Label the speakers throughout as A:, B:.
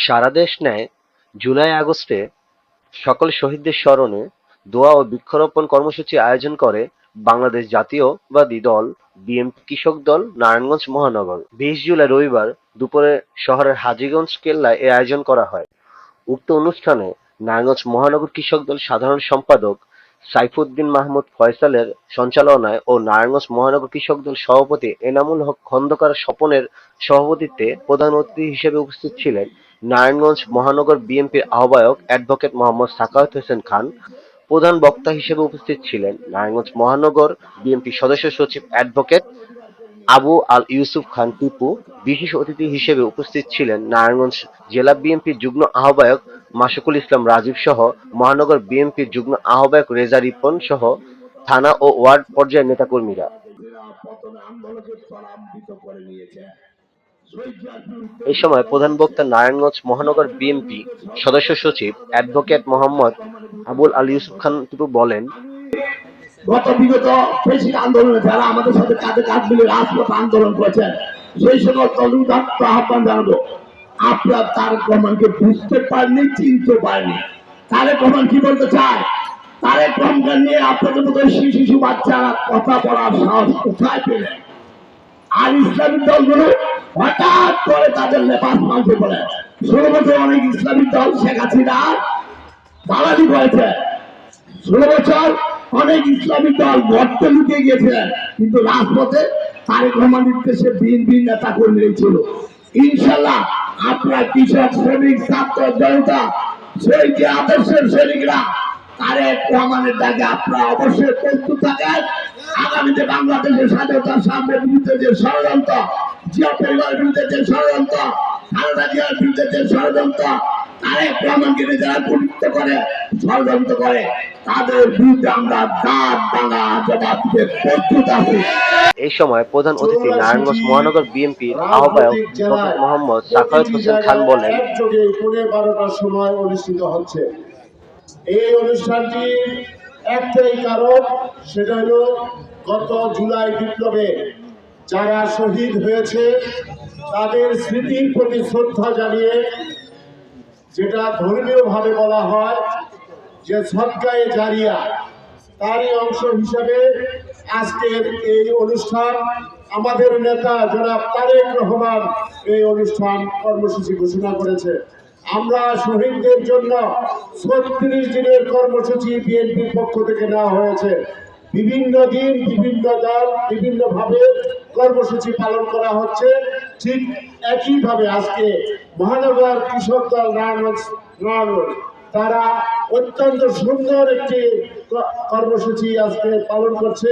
A: সারা দেশ ন্যায় জুলাই-আগস্টে সকল শহীদদের স্মরণে দোয়া ও বৃক্ষরোপণ কর্মসূচি আয়োজন করে বাংলাদেশ জাতীয়তাবাদী দল বিএনপি কৃষক দল নারায়ণগঞ্জ মহানগর। ২০ জুলাই রবিবার দুপুরে শহরের হাজীগঞ্জ কেল্লায় এ আয়োজন করা হয়। উক্ত অনুষ্ঠানে নারায়ণগঞ্জ মহানগর কৃষক দল সাধারণ সম্পাদক সাইফুদ্দিন মাহমুদ ফয়সালের সঞ্চালনায় ও নারায়ণগঞ্জ মহানগর কৃষক দল সভাপতি এনামুল হক খন্দকার স্বপনের সভাপতিত্বে প্রধান অতিথি হিসেবে উপস্থিত ছিলেন নারায়ণগঞ্জ মহানগর বিএনপির আহ্বায়ক অ্যাডভোকেট মোহাম্মদ সাখাওয়াত হোসেন খান। প্রধান বক্তা হিসেবে উপস্থিত ছিলেন নারায়ণগঞ্জ মহানগর বিএনপি সদস্য সচিব অ্যাডভোকেট আবু আল ইউসুফ খান টিপু। বিশেষ অতিথি হিসেবে উপস্থিত ছিলেন নারায়ণগঞ্জ জেলা বিএনপির যুগ্ম আহ্বায়ক মাশুকুল ইসলাম রাজীব সহ মহানগর বিএনপির যুগ্ম আহ্বায়ক রেজা রিপন সহ থানা ও ওয়ার্ড পর্যায়ের নেতাকর্মীরা। এই সময় প্রধান বক্তা নারায়ণগঞ্জ মহানগর বিএনপি সদস্য সচিব অ্যাডভোকেট মোহাম্মদ আবুল আল ইউসুফ খান টিপু বলেন,
B: গত বিগত ফেসিক আন্দোলনে যারা আমাদের সাথে কাঁধে কাঁধ মিলে রাজপথ আন্দোলন করেছেন সেই সকল তদুদাত্ত আহ্বান জানাবো, আপনার তারেক রহমানকে বুঝতে পারেননি, চিনতে পারেননি। তারেক রহমান কি বলতে চায়? তারেক রহমান নিয়ে আপনাদের মতো শিশু বাচ্চারা কথা বলার সাহস কোথায় পেলেন? আর ইসলামিক দলগুলো হঠাৎ করে তাদের লেবাস মানতে বলে। 16 বছর অনেক ইসলামিক দল শেখ হাসিনা দালালি করেছে। 16 বছর অনেক ইসলামিক দল গর্তে লুকিয়ে গিয়েছিলেন, কিন্তু রাজপথে তারেক রহমান নির্দেশে বিএনপি নেতা কর্মীরাই ছিল। ইনশাল্লাহ আপনার কৃষক, শ্রমিক, ছাত্র, জনতা, সেই যে আদর্শের সৈনিকরা তারেক রহমানের ডাকে আপনারা অবশ্যই প্রস্তুত থাকেন। আগামীতে বাংলাদেশের স্বাধীনতার সামনে বিরুদ্ধে যে ষড়যন্ত্র, জিয়া পরিবারের বিরুদ্ধে যে ষড়যন্ত্র, খালেদা জিয়ার বিরুদ্ধে যে ষড়যন্ত্র, তারেক রহমানকে যারা পরিচিত করে ষড়যন্ত্র করে, তাদের বিরুদ্ধে আমরা দাঁত ভাঙা জবাব দিতে প্রস্তুত আছি।
A: এই সময় প্রধান অতিথি নারায়ণগঞ্জ মহানগর বিএনপির আহ্বায়ক ডক্টর মোহাম্মদ সাখাওয়াত হোসেন খান বলেন,
C: একযোগে 12:30টার সময় অনুষ্ঠিত হচ্ছে। এই অনুষ্ঠানটির একটাই কারণ, সেটা হলো গত জুলাই বিপ্লবে যারা শহীদ হয়েছে তাদের স্মৃতির প্রতি শ্রদ্ধা জানিয়ে, যেটা ধর্মীয়ভাবে বলা হয় যে সদকায়ে জারিয়া, তারই অংশ হিসাবে আজকের এই অনুষ্ঠান। আমাদের নেতা জনাব তারেক রহমান এই অনুষ্ঠান কর্মসূচি ঘোষণা করেছে। আমরা শহীদদের জন্য 36 দিনের কর্মসূচি বিএনপির পক্ষ থেকে নেওয়া হয়েছে। বিভিন্ন দিন বিভিন্ন দল বিভিন্নভাবে কর্মসূচি পালন করা হচ্ছে। ঠিক একইভাবে আজকে মহানগর কৃষক দল নারায়ণগঞ্জ তারা অত্যন্ত সুন্দর একটি কর্মসূচি আজকে পালন করছে।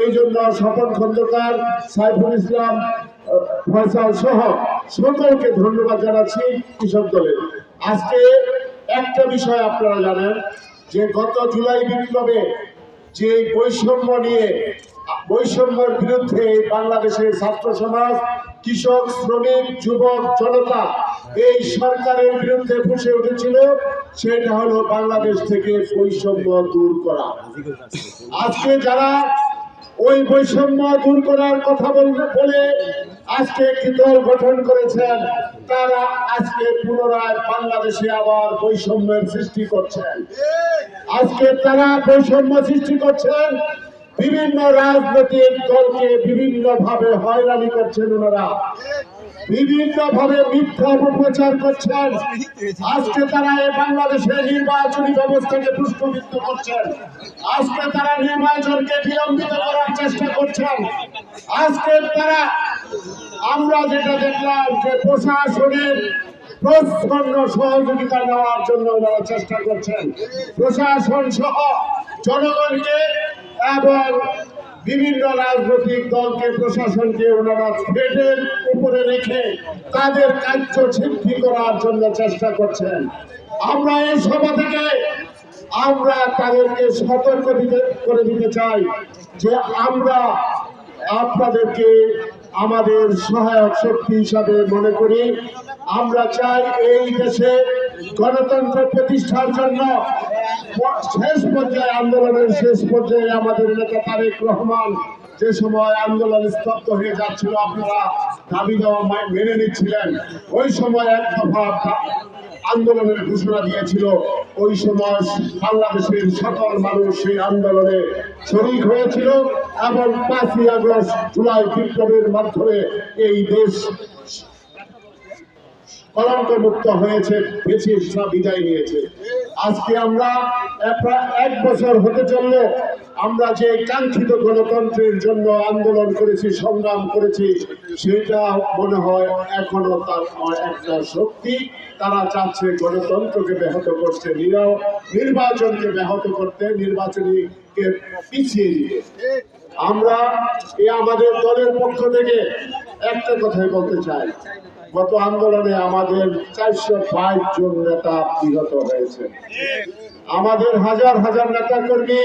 C: এই জন্য স্বপন খন্দকার, সাইফুল ইসলাম, ফয়সাল সহ সকলকে ধন্যবাদ জানাচ্ছি কৃষক দলের। আজকে একটা বিষয় আপনারা জানেন যে গত জুলাই বিপ্লবে যে বৈষম্য নিয়ে, বৈষম্যের বিরুদ্ধে বাংলাদেশের ছাত্র সমাজ, কৃষক, শ্রমিক, যুবক, জনতা এই সরকারের বিরুদ্ধে ফুঁসে উঠেছিল, সেটা হলো বাংলাদেশ থেকে বৈষম্য দূর করা। আজকে যারা ওই বৈষম্য দূর করার কথা বলে আজকে একটি দল গঠন করেছেন, তারা আজকে পুনরায় বাংলাদেশে আবার বৈষম্যের সৃষ্টি করছেন। আজকে তারা বৈষম্য সৃষ্টি করছেন, বিভিন্ন রাজনৈতিক দলকে বিভিন্ন ভাবে হয়রানি করছেন, ওনারা বিভিন্ন ভাবে মিথ্যা অপপ্রচার করছেন। আজকে তারা এই বাংলাদেশের নির্বাচনী ব্যবস্থাকে দুষ্প্রবৃত্ত করছেন। আজকে তারা নির্বাচনকে বিলম্বিত করার চেষ্টা করছেন। আজকে তারা, আমরা যেটা দেখলাম যে প্রশাসনের প্রচ্ছন্ন সহযোগিতা নেওয়ার জন্য ওনারা চেষ্টা করছেন। প্রশাসন সহ জনগণকে এবং বিভিন্ন রাজনৈতিক দলকে, প্রশাসনকে ওনারা পেটের উপরে রেখে তাদের কার্য সিদ্ধি করার জন্য চেষ্টা করছেন। আমরা এই সভা থেকে আমরা তাদেরকে সতর্ক করে দিতে চাই যে আমরা আপনাদেরকে আমাদের সহায়ক শক্তি হিসাবে মনে করি। আমরা চাই এই দেশে গণতন্ত্র প্রতিষ্ঠার জন্য শেষ পর্যায়ে, আন্দোলনের শেষ পর্যায়ে আমাদের নেতা তারেক রহমান যে সময় আন্দোলন স্তব্ধ হয়ে যাচ্ছিল, আপনারা দাবি দেওয়া মেনে নিচ্ছিলেন, ওই সময় এক দফা আন্দোলনের ঘোষণা দিয়েছিল। ওই সময় বাংলাদেশের সকল মানুষ সেই আন্দোলনে শরীক হয়েছিল এবং 5ই আগস্ট জুলাই বিপ্লবের মাধ্যমে এই দেশ কলঙ্ক মুক্ত হয়েছে, বেঁচে বিদায় নিয়েছে। আজকে আমরা প্রায় 1 বছর হতে চলল, আমরা যে কাঙ্ক্ষিত গণতন্ত্রের জন্য আন্দোলন করেছি, সংগ্রাম করেছি, সেটা মনে হয় এখনো তার একটা শক্তি। তারা চাচ্ছে গণতন্ত্রকে ব্যাহত করতে, নির্বাচনকে ব্যাহত করতে, নির্বাচনীকে পিছিয়ে দিতে। আমরা আমাদের দলের পক্ষ থেকে একটা কথাই বলতে চাই, গত আন্দোলনে আমাদের 422 জন নেতা নিহত হয়েছে, আমাদের হাজার হাজার নেতা কর্মী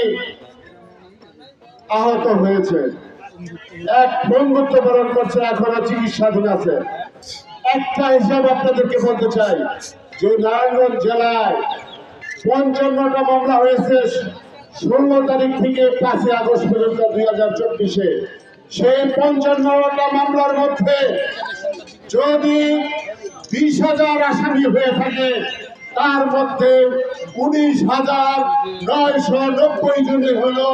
C: আহত হয়েছে, এক মৃত্যুবরণ করছে, এখনো চিকিৎসাধীন আছে। একটা হিসাব আপনাদেরকে বলতে চাই যে নারায়ণগঞ্জ জেলায় 55টা মামলা হয়েছে 16 তারিখ থেকে 5ই আগস্ট পর্যন্ত 2024-এ। সেই 55টা মামলার মধ্যে যদি 20,000 আসামি হয়ে থাকে, তার মধ্যে 19,990 জনের হলো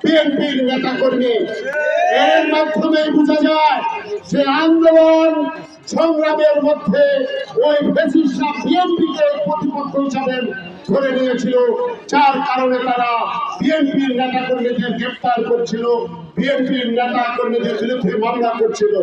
C: বিএনপির নেতা কর্মী। এর মাধ্যমে বোঝা যায় যে আন্দোলন সংগ্রামের মধ্যে ওই ফ্যাসিস্টরা বিএনপিকে প্রতিপক্ষ হিসাবে ধরে নিয়েছিল, যার কারণে তারা বিএনপির নেতা কর্মীদের গ্রেপ্তার করছিল, বিএনপির নেতা কর্মীদের বিরুদ্ধে মামলা করছিল।